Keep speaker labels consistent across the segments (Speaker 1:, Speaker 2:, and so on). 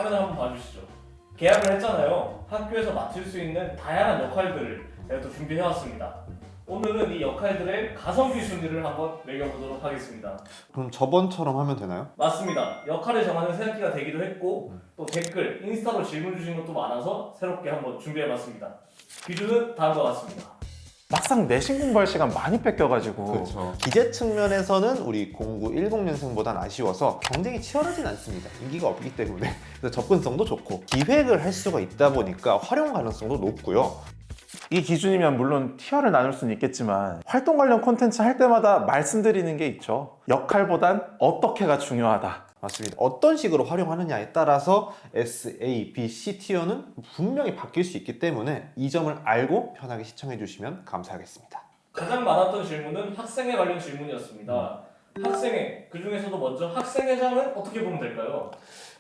Speaker 1: 화면을 한번 봐주시죠. 계약을 했잖아요. 학교에서 맡을 수 있는 다양한 역할들을 제가 또 준비해왔습니다. 오늘은 이 역할들의 가성비 순위를 한번 매겨보도록 하겠습니다.
Speaker 2: 그럼 저번처럼 하면 되나요?
Speaker 1: 맞습니다. 역할을 정하는 새학기가 되기도 했고 또 댓글, 인스타로 질문 주신 것도 많아서 새롭게 한번 준비해봤습니다. 기준은 다음과 같습니다.
Speaker 3: 막상 내신 공부할 시간 많이 뺏겨가지고
Speaker 2: 그렇죠. 기재 측면에서는 우리 0910년생보단 아쉬워서 경쟁이 치열하진 않습니다. 인기가 없기 때문에. 그래서 접근성도 좋고 기획을 할 수가 있다 보니까 활용 가능성도 높고요.
Speaker 3: 이 기준이면 물론 티어를 나눌 수는 있겠지만 활동 관련 콘텐츠 할 때마다 말씀드리는 게 있죠. 역할보단 어떻게가 중요하다.
Speaker 2: 맞습니다. 어떤 식으로 활용하느냐에 따라서 S, A, B, C 티어는 분명히 바뀔 수 있기 때문에 이 점을 알고 편하게 시청해 주시면 감사하겠습니다.
Speaker 1: 가장 많았던 질문은 학생회 관련 질문이었습니다. 학생회, 그 중에서도 먼저 학생회장은 어떻게 보면 될까요?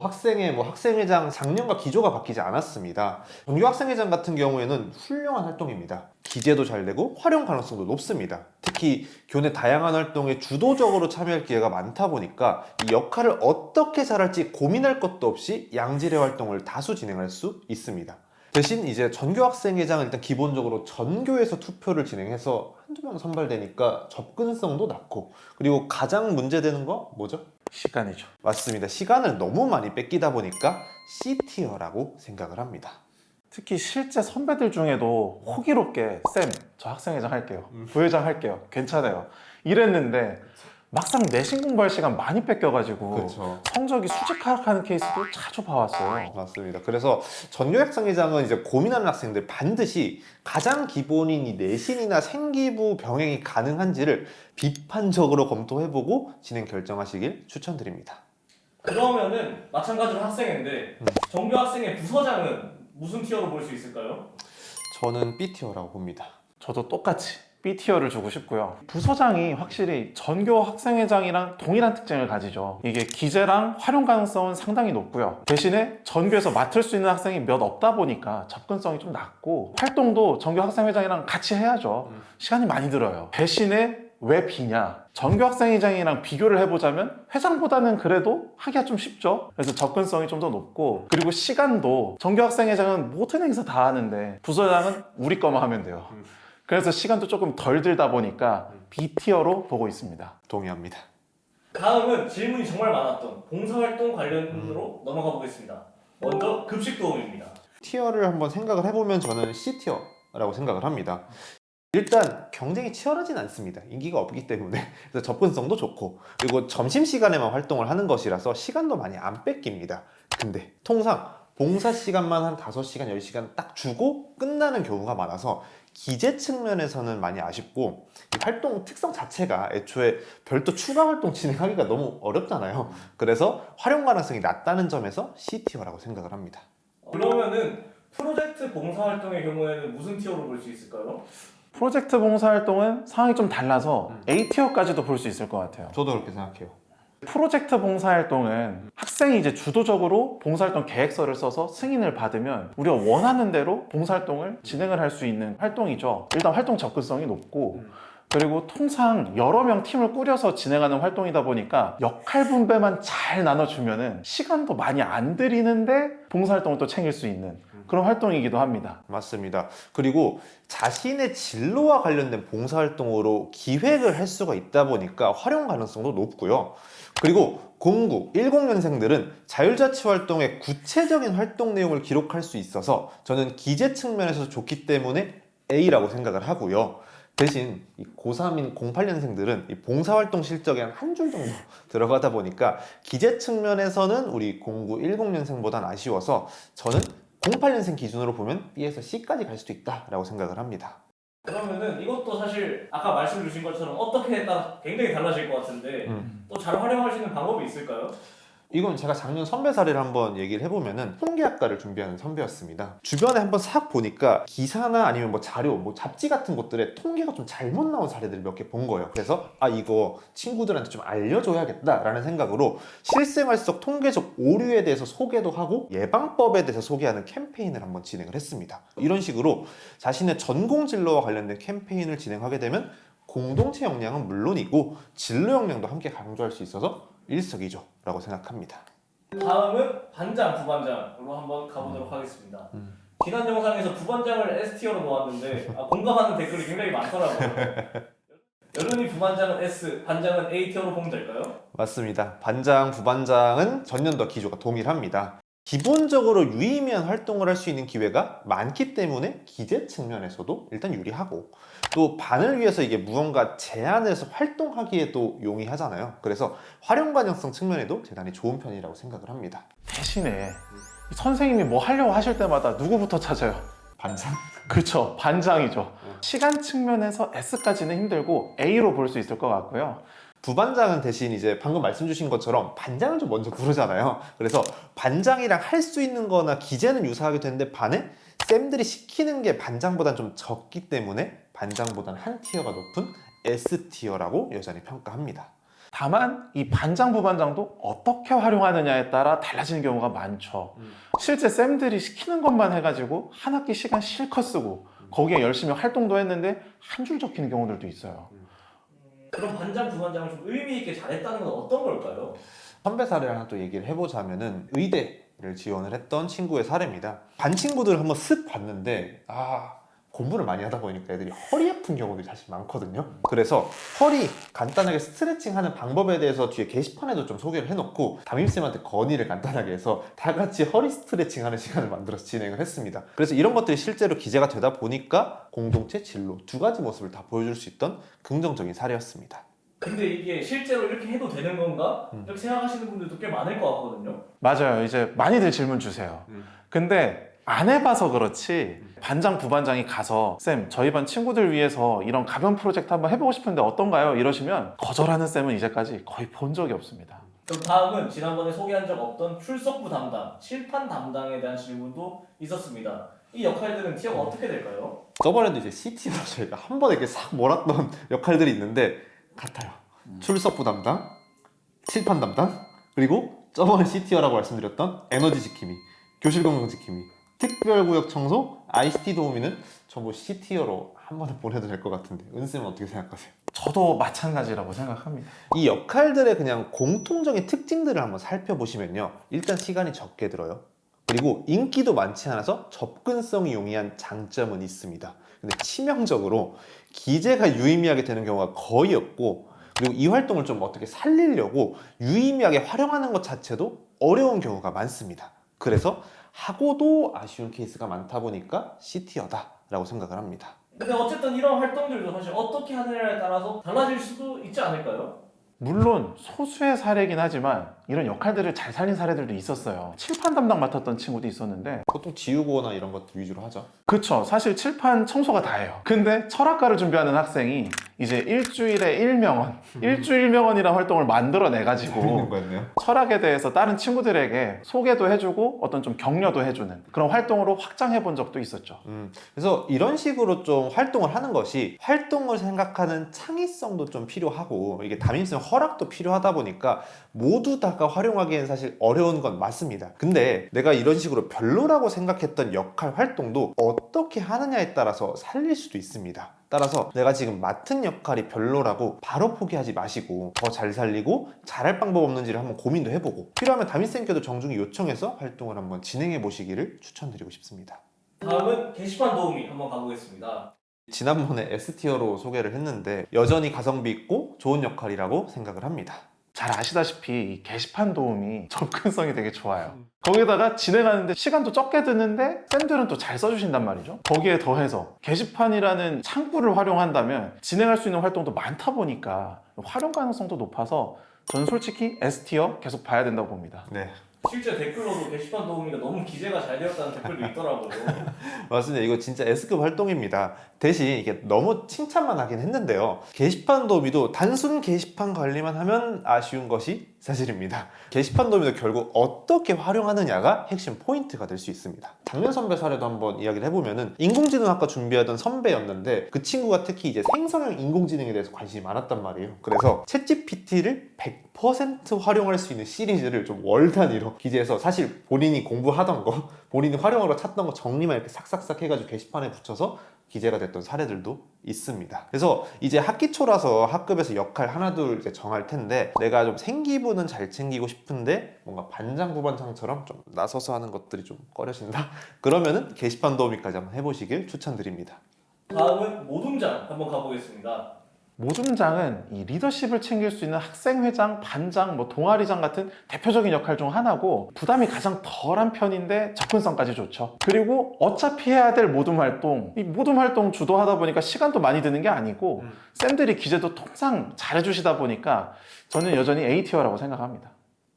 Speaker 2: 학생회장 작년과 기조가 바뀌지 않았습니다. 정규 학생회장 같은 경우에는 훌륭한 활동입니다. 기재도 잘 되고 활용 가능성도 높습니다. 특히 교내 다양한 활동에 주도적으로 참여할 기회가 많다 보니까 이 역할을 어떻게 잘할지 고민할 것도 없이 양질의 활동을 다수 진행할 수 있습니다. 대신 이제 전교학생회장은 일단 기본적으로 전교에서 투표를 진행해서 한두 명 선발되니까 접근성도 낮고, 그리고 가장 문제되는 거 뭐죠?
Speaker 3: 시간이죠.
Speaker 2: 맞습니다. 시간을 너무 많이 뺏기다 보니까 C티어라고 생각을 합니다.
Speaker 3: 특히 실제 선배들 중에도 호기롭게 쌤, 저 학생회장 할게요. 부회장 할게요. 괜찮아요. 이랬는데 막상 내신 공부할 시간 많이 뺏겨가지고
Speaker 2: 그렇죠.
Speaker 3: 성적이 수직 하락하는 케이스도 자주 봐왔어요.
Speaker 2: 맞습니다. 그래서 전교학생회장은 이제 고민하는 학생들 반드시 가장 기본인 이 내신이나 생기부 병행이 가능한지를 비판적으로 검토해보고 진행 결정하시길 추천드립니다.
Speaker 1: 그러면은 마찬가지로 학생회인데 정규 학생회 부서장은 무슨 티어로 볼 수 있을까요?
Speaker 2: 저는 B티어라고 봅니다.
Speaker 3: 저도 똑같이 B티어를 주고 싶고요. 부서장이 확실히 전교 학생회장이랑 동일한 특징을 가지죠. 이게 기재랑 활용 가능성은 상당히 높고요. 대신에 전교에서 맡을 수 있는 학생이 몇 없다 보니까 접근성이 좀 낮고 활동도 전교 학생회장이랑 같이 해야죠. 시간이 많이 들어요. 대신에 왜 B냐? 전교 학생회장이랑 비교를 해보자면 회장보다는 그래도 하기가 좀 쉽죠. 그래서 접근성이 좀 더 높고, 그리고 시간도 전교 학생회장은 모든 행사 다 하는데 부서장은 우리 거만 하면 돼요. 그래서 시간도 조금 덜 들다 보니까 B티어로 보고 있습니다.
Speaker 2: 동의합니다.
Speaker 1: 다음은 질문이 정말 많았던 봉사활동 관련으로 넘어가 보겠습니다. 먼저 급식 도움입니다.
Speaker 2: 티어를 한번 생각을 해보면 저는 C티어라고 생각을 합니다. 일단 경쟁이 치열하진 않습니다. 인기가 없기 때문에. 그래서 접근성도 좋고, 그리고 점심시간에만 활동을 하는 것이라서 시간도 많이 안 뺏깁니다. 근데 통상 봉사 시간만 한 5시간, 10시간 딱 주고 끝나는 경우가 많아서 기재 측면에서는 많이 아쉽고, 이 활동 특성 자체가 애초에 별도 추가 활동 진행하기가 너무 어렵잖아요. 그래서 활용 가능성이 낮다는 점에서 C티어라고 생각을 합니다.
Speaker 1: 그러면은 프로젝트 봉사활동의 경우에는 무슨 티어로 볼 수 있을까요?
Speaker 3: 프로젝트 봉사활동은 상황이 좀 달라서 A티어까지도 볼 수 있을 것 같아요.
Speaker 2: 저도 그렇게 생각해요.
Speaker 3: 프로젝트 봉사활동은 학생이 이제 주도적으로 봉사활동 계획서를 써서 승인을 받으면 우리가 원하는 대로 봉사활동을 진행을 할 수 있는 활동이죠. 일단 활동 접근성이 높고, 그리고 통상 여러 명 팀을 꾸려서 진행하는 활동이다 보니까 역할 분배만 잘 나눠주면은 시간도 많이 안 들이는데 봉사활동을 또 챙길 수 있는 그런 활동이기도 합니다.
Speaker 2: 맞습니다. 그리고 자신의 진로와 관련된 봉사활동으로 기획을 할 수가 있다 보니까 활용 가능성도 높고요. 그리고 09, 10년생들은 자율자치 활동의 구체적인 활동 내용을 기록할 수 있어서 저는 기재 측면에서 좋기 때문에 A라고 생각을 하고요. 대신 이 고3인 08년생들은 이 봉사활동 실적에 한 줄 정도 들어가다 보니까 기재 측면에서는 우리 09, 10년생보단 아쉬워서 저는 08년생 기준으로 보면 B에서 C까지 갈 수도 있다라고 생각을 합니다.
Speaker 1: 그러면은 이것도 사실 아까 말씀 주신 것처럼 어떻게에 따라 굉장히 달라질 것 같은데 또 잘 활용할 수 있는 방법이 있을까요?
Speaker 2: 이건 제가 작년 선배 사례를 한번 얘기를 해보면은 통계학과를 준비하는 선배였습니다. 주변에 한번 싹 보니까 기사나 아니면 뭐 자료, 뭐 잡지 같은 것들에 통계가 좀 잘못 나온 사례들을 몇 개 본 거예요. 그래서 이거 친구들한테 좀 알려줘야겠다라는 생각으로 실생활 속 통계적 오류에 대해서 소개도 하고 예방법에 대해서 소개하는 캠페인을 한번 진행을 했습니다. 이런 식으로 자신의 전공 진로와 관련된 캠페인을 진행하게 되면 공동체 역량은 물론이고 진로 역량도 함께 강조할 수 있어서 일석이조라고 생각합니다.
Speaker 1: 다음은 반장, 부반장으로 한번 가보도록 하겠습니다. 지난 영상에서 부반장을 S티어로 놓았는데 공감하는 댓글이 굉장히 많더라고요. 여론이 부반장은 S, 반장은 A티어로 보면 될까요?
Speaker 2: 맞습니다. 반장, 부반장은 전년도와 기조가 동일합니다. 기본적으로 유의미한 활동을 할 수 있는 기회가 많기 때문에 기재 측면에서도 일단 유리하고, 또 반을 위해서 이게 무언가 제안해서 활동하기에도 용이하잖아요. 그래서 활용 가능성 측면에도 대단히 좋은 편이라고 생각을 합니다.
Speaker 3: 대신에 선생님이 뭐 하려고 하실 때마다 누구부터 찾아요?
Speaker 2: 반장?
Speaker 3: 그쵸, 반장이죠. 시간 측면에서 S까지는 힘들고 A로 볼 수 있을 것 같고요.
Speaker 2: 부반장은 대신 이제 방금 말씀 주신 것처럼 반장을 좀 먼저 부르잖아요. 그래서 반장이랑 할 수 있는 거나 기재는 유사하게 되는데 반에 쌤들이 시키는 게 반장보다는 좀 적기 때문에 반장보다는 한 티어가 높은 S티어라고 여전히 평가합니다.
Speaker 3: 다만 이 반장, 부반장도 어떻게 활용하느냐에 따라 달라지는 경우가 많죠. 실제 쌤들이 시키는 것만 해가지고 한 학기 시간 실컷 쓰고 거기에 열심히 활동도 했는데 한 줄 적히는 경우들도 있어요.
Speaker 1: 그럼 반장, 부반장을 좀 의미 있게 잘했다는 건 어떤 걸까요?
Speaker 2: 선배 사례를 하나 또 얘기를 해보자면은 의대를 지원을 했던 친구의 사례입니다. 반 친구들을 한번 쓱 봤는데 공부를 많이 하다 보니까 애들이 허리 아픈 경우들이 사실 많거든요. 그래서 허리 간단하게 스트레칭하는 방법에 대해서 뒤에 게시판에도 좀 소개를 해놓고 담임쌤한테 건의를 간단하게 해서 다 같이 허리 스트레칭하는 시간을 만들어서 진행을 했습니다. 그래서 이런 것들이 실제로 기재가 되다 보니까 공동체 진로 두 가지 모습을 다 보여줄 수 있던 긍정적인 사례였습니다.
Speaker 1: 근데 이게 실제로 이렇게 해도 되는 건가? 이렇게 생각하시는 분들도 꽤 많을 것 같거든요.
Speaker 3: 맞아요. 이제 많이들 질문 주세요. 근데 안 해봐서 그렇지 반장, 부반장이 가서 쌤, 저희 반 친구들 위해서 이런 가변 프로젝트 한번 해보고 싶은데 어떤가요? 이러시면 거절하는 쌤은 이제까지 거의 본 적이 없습니다.
Speaker 1: 그럼 다음은 지난번에 소개한 적 없던 출석부 담당, 칠판 담당에 대한 질문도 있었습니다. 이 역할들은 티어가 어떻게 될까요?
Speaker 2: 저번에도 이제 CT로 저희가 한 번에 이렇게 싹 몰았던 역할들이 있는데 같아요. 출석부 담당, 칠판 담당, 그리고 저번에 CT어라고 말씀드렸던 에너지 지킴이, 교실 건강 지킴이, 특별구역 청소, ICT 도우미는 전부 CT어로 한 번에 보내도 될 것 같은데 은쌤은 어떻게 생각하세요?
Speaker 3: 저도 마찬가지라고 생각합니다.
Speaker 2: 이 역할들의 그냥 공통적인 특징들을 한번 살펴보시면요, 일단 시간이 적게 들어요. 그리고 인기도 많지 않아서 접근성이 용이한 장점은 있습니다. 근데 치명적으로 기재가 유의미하게 되는 경우가 거의 없고, 그리고 이 활동을 좀 어떻게 살리려고 유의미하게 활용하는 것 자체도 어려운 경우가 많습니다. 그래서 하고도 아쉬운 케이스가 많다 보니까 C티어다라고 생각을 합니다.
Speaker 1: 근데 어쨌든 이런 활동들도 사실 어떻게 하느냐에 따라서 달라질 수도 있지 않을까요?
Speaker 3: 물론 소수의 사례이긴 하지만 이런 역할들을 잘 살린 사례들도 있었어요. 칠판 담당 맡았던 친구도 있었는데
Speaker 2: 보통 지우거나 이런 것들 위주로 하죠.
Speaker 3: 그쵸, 사실 칠판 청소가 다예요. 근데 철학과를 준비하는 학생이 이제 일주일에 1명원, 일주일 명원이라는 활동을 만들어내가지고
Speaker 2: 재밌는 거였네요.
Speaker 3: 철학에 대해서 다른 친구들에게 소개도 해주고 어떤 좀 격려도 해주는 그런 활동으로 확장해 본 적도 있었죠.
Speaker 2: 그래서 이런 식으로 좀 활동을 하는 것이 활동을 생각하는 창의성도 좀 필요하고, 이게 담임쌤 허락도 필요하다 보니까 모두 다가 활용하기엔 사실 어려운 건 맞습니다. 근데 내가 이런 식으로 별로라고 생각했던 역할 활동도 어떻게 하느냐에 따라서 살릴 수도 있습니다. 따라서 내가 지금 맡은 역할이 별로라고 바로 포기하지 마시고 더 잘 살리고 잘할 방법 없는지를 한번 고민도 해보고, 필요하면 담임쌤께도 정중히 요청해서 활동을 한번 진행해 보시기를 추천드리고 싶습니다.
Speaker 1: 다음은 게시판 도우미 한번 가보겠습니다.
Speaker 2: 지난번에 S티어로 소개를 했는데 여전히 가성비 있고 좋은 역할이라고 생각을 합니다.
Speaker 3: 잘 아시다시피 이 게시판 도움이 접근성이 되게 좋아요. 거기다가 진행하는데 시간도 적게 드는데 쌤들은 또 잘 써주신단 말이죠. 거기에 더해서 게시판이라는 창구를 활용한다면 진행할 수 있는 활동도 많다 보니까 활용 가능성도 높아서 저는 솔직히 S티어 계속 봐야 된다고 봅니다.
Speaker 2: 네,
Speaker 1: 실제 댓글로도 게시판 도우미가 너무 기재가 잘 되었다는 댓글도 있더라고요.
Speaker 2: 맞습니다. 이거 진짜 S급 활동입니다. 대신 이게 너무 칭찬만 하긴 했는데요, 게시판 도우미도 단순 게시판 관리만 하면 아쉬운 것이 사실입니다. 게시판 도우미도 결국 어떻게 활용하느냐가 핵심 포인트가 될 수 있습니다. 작년 선배 사례도 한번 이야기를 해보면은 인공지능학과 준비하던 선배였는데 그 친구가 특히 이제 생성형 인공지능에 대해서 관심이 많았단 말이에요. 그래서 챗GPT를 100% 활용할 수 있는 시리즈를 좀 월 단위로 기재해서, 사실 본인이 공부하던 거, 본인이 활용하러 찾던 거 정리만 이렇게 싹싹싹 해가지고 게시판에 붙여서 기재가 됐던 사례들도 있습니다. 그래서 이제 학기 초라서 학급에서 역할 하나 둘 이제 정할 텐데 내가 좀 생기부는 잘 챙기고 싶은데 뭔가 반장 부반장처럼 좀 나서서 하는 것들이 좀 꺼려진다? 그러면은 게시판 도우미까지 한번 해보시길 추천드립니다.
Speaker 1: 다음은 모둠장 한번 가보겠습니다.
Speaker 3: 모둠장은 이 리더십을 챙길 수 있는 학생회장, 반장, 뭐 동아리장 같은 대표적인 역할 중 하나고 부담이 가장 덜한 편인데 접근성까지 좋죠. 그리고 어차피 해야 될 모둠 활동, 이 모둠 활동 주도하다 보니까 시간도 많이 드는 게 아니고 쌤들이 기재도 통상 잘해주시다 보니까 저는 여전히 A티어라고 생각합니다.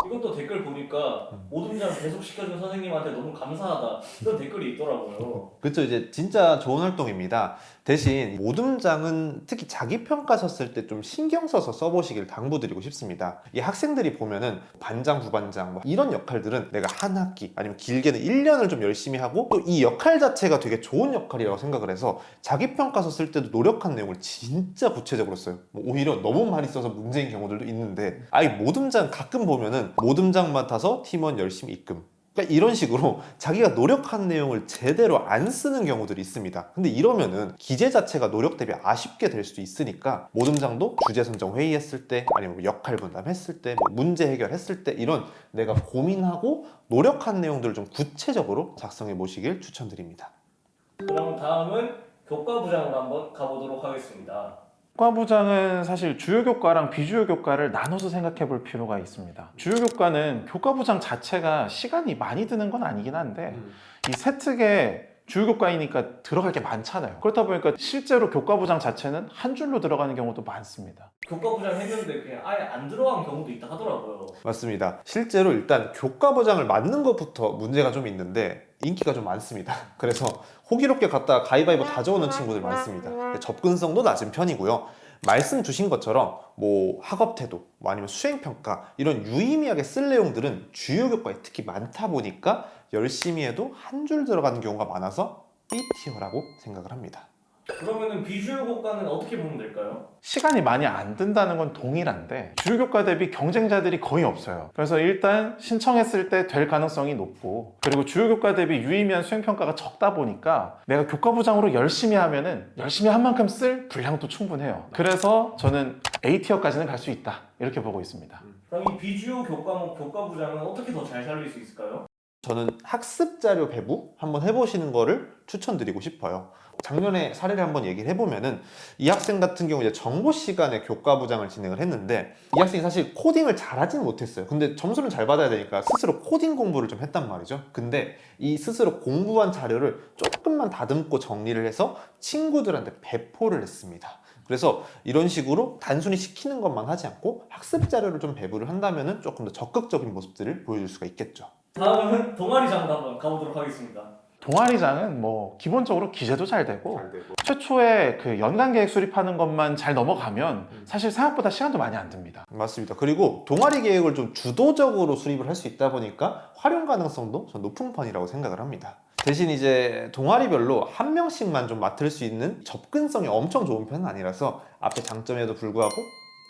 Speaker 1: 이것도 댓글 보니까 모둠장 계속 시켜준 선생님한테 너무 감사하다 이런 댓글이 있더라고요.
Speaker 2: 그렇죠. 이제 진짜 좋은 활동입니다. 대신 모둠장은 특히 자기 평가 썼을 때 좀 신경 써서 써보시길 당부드리고 싶습니다. 이 학생들이 보면은 반장, 부반장 뭐 이런 역할들은 내가 한 학기 아니면 길게는 1년을 좀 열심히 하고 또 이 역할 자체가 되게 좋은 역할이라고 생각을 해서 자기 평가 썼을 때도 노력한 내용을 진짜 구체적으로 써요. 뭐 오히려 너무 많이 써서 문제인 경우들도 있는데 아예 모둠장 가끔 보면은 모둠장 맡아서 팀원 열심히 입금. 그러니까 이런 식으로 자기가 노력한 내용을 제대로 안 쓰는 경우들이 있습니다. 근데 이러면은 기재 자체가 노력 대비 아쉽게 될 수도 있으니까 모둠장도 주제 선정 회의했을 때 아니면 뭐 역할 분담했을 때 뭐 문제 해결했을 때 이런 내가 고민하고 노력한 내용들을 좀 구체적으로 작성해 보시길 추천드립니다.
Speaker 1: 그럼 다음은 교과부장으로 한번 가보도록 하겠습니다.
Speaker 3: 교과부장은 사실 주요 교과랑 비주요 교과를 나눠서 생각해 볼 필요가 있습니다. 주요 교과는 교과부장 자체가 시간이 많이 드는 건 아니긴 한데 이 세 특에 주요 교과이니까 들어갈 게 많잖아요. 그렇다 보니까 실제로 교과부장 자체는 한 줄로 들어가는 경우도 많습니다.
Speaker 1: 교과부장 했는데 그냥 아예 안 들어간 경우도 있다 하더라고요.
Speaker 2: 맞습니다. 실제로 일단 교과부장을 맡는 것부터 문제가 좀 있는데 인기가 좀 많습니다. 그래서 호기롭게 갖다가 가위바위보 다 적어놓은 친구들 많습니다. 근데 접근성도 낮은 편이고요. 말씀 주신 것처럼 뭐 학업 태도, 뭐 아니면 수행 평가 이런 유의미하게 쓸 내용들은 주요 교과에 특히 많다 보니까 열심히 해도 한 줄 들어가는 경우가 많아서 B티어라고 생각을 합니다.
Speaker 1: 그러면은 비주얼 교과는 어떻게 보면 될까요?
Speaker 3: 시간이 많이 안 든다는 건 동일한데 주요 교과 대비 경쟁자들이 거의 없어요. 그래서 일단 신청했을 때 될 가능성이 높고 그리고 주요 교과 대비 유의미한 수행평가가 적다 보니까 내가 교과부장으로 열심히 하면은 열심히 한 만큼 쓸 분량도 충분해요. 그래서 저는 A티어까지는 갈 수 있다 이렇게 보고 있습니다.
Speaker 1: 그럼 이 비주요 교과목 교과부장은 어떻게 더 잘 살릴 수 있을까요?
Speaker 2: 저는 학습 자료 배부 한번 해보시는 거를 추천드리고 싶어요. 작년에 사례를 한번 얘기를 해보면은 이 학생 같은 경우 이제 정보 시간에 교과부장을 진행을 했는데 이 학생이 사실 코딩을 잘하진 못했어요. 근데 점수는 잘 받아야 되니까 스스로 코딩 공부를 좀 했단 말이죠. 근데 이 스스로 공부한 자료를 조금만 다듬고 정리를 해서 친구들한테 배포를 했습니다. 그래서 이런 식으로 단순히 시키는 것만 하지 않고 학습 자료를 좀 배부를 한다면은 조금 더 적극적인 모습들을 보여줄 수가 있겠죠.
Speaker 1: 다음은 동아리장도 한번 가보도록 하겠습니다.
Speaker 3: 동아리장은 뭐 기본적으로 기재도 잘 되고 최초에 그 연간 계획 수립하는 것만 잘 넘어가면 사실 생각보다 시간도 많이 안 듭니다.
Speaker 2: 맞습니다. 그리고 동아리 계획을 좀 주도적으로 수립을 할 수 있다 보니까 활용 가능성도 전 높은 편이라고 생각을 합니다. 대신 이제 동아리별로 한 명씩만 좀 맡을 수 있는 접근성이 엄청 좋은 편은 아니라서 앞에 장점에도 불구하고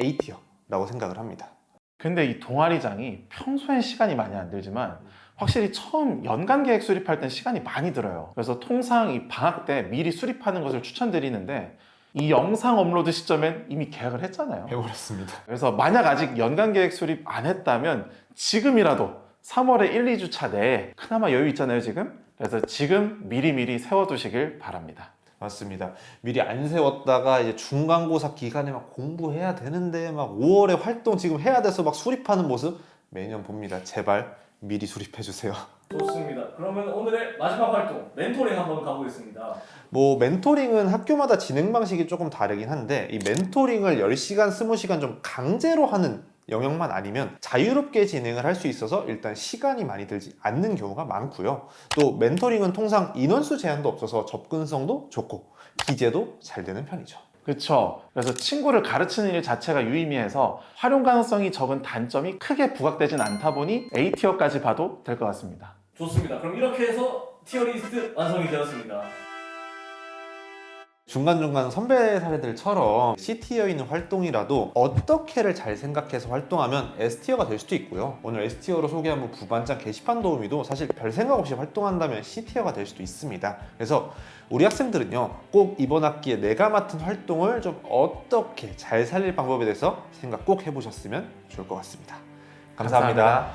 Speaker 2: A티어라고 생각을 합니다.
Speaker 3: 근데 이 동아리장이 평소엔 시간이 많이 안 들지만 확실히 처음 연간 계획 수립할 땐 시간이 많이 들어요. 그래서 통상 이 방학 때 미리 수립하는 것을 추천드리는데 이 영상 업로드 시점엔 이미 계약을 했잖아요.
Speaker 2: 해버렸습니다.
Speaker 3: 그래서 만약 아직 연간 계획 수립 안 했다면 지금이라도 3월에 1, 2주차 내에 그나마 여유 있잖아요 지금? 그래서 지금 미리미리 세워두시길 바랍니다.
Speaker 2: 맞습니다. 미리 안 세웠다가 이제 중간고사 기간에 막 공부해야 되는데 막 5월에 활동 지금 해야 돼서 막 수립하는 모습 매년 봅니다. 제발 미리 수립해주세요.
Speaker 1: 좋습니다. 그러면 오늘의 마지막 활동 멘토링 한번 가보겠습니다.
Speaker 2: 뭐 멘토링은 학교마다 진행 방식이 조금 다르긴 한데 이 멘토링을 10시간, 20시간 좀 강제로 하는 영역만 아니면 자유롭게 진행을 할 수 있어서 일단 시간이 많이 들지 않는 경우가 많고요. 또 멘토링은 통상 인원수 제한도 없어서 접근성도 좋고 기재도 잘 되는 편이죠.
Speaker 3: 그렇죠. 그래서 친구를 가르치는 일 자체가 유의미해서 활용 가능성이 적은 단점이 크게 부각되진 않다 보니 A티어까지 봐도 될 것 같습니다.
Speaker 1: 좋습니다. 그럼 이렇게 해서 티어리스트 완성이 되었습니다.
Speaker 2: 중간중간 선배 사례들처럼 C티어에 있는 활동이라도 어떻게를 잘 생각해서 활동하면 S티어가 될 수도 있고요. 오늘 S티어로 소개한 부반장 게시판 도우미도 사실 별 생각 없이 활동한다면 C티어가 될 수도 있습니다. 그래서 우리 학생들은요, 꼭 이번 학기에 내가 맡은 활동을 좀 어떻게 잘 살릴 방법에 대해서 생각 꼭 해보셨으면 좋을 것 같습니다. 감사합니다.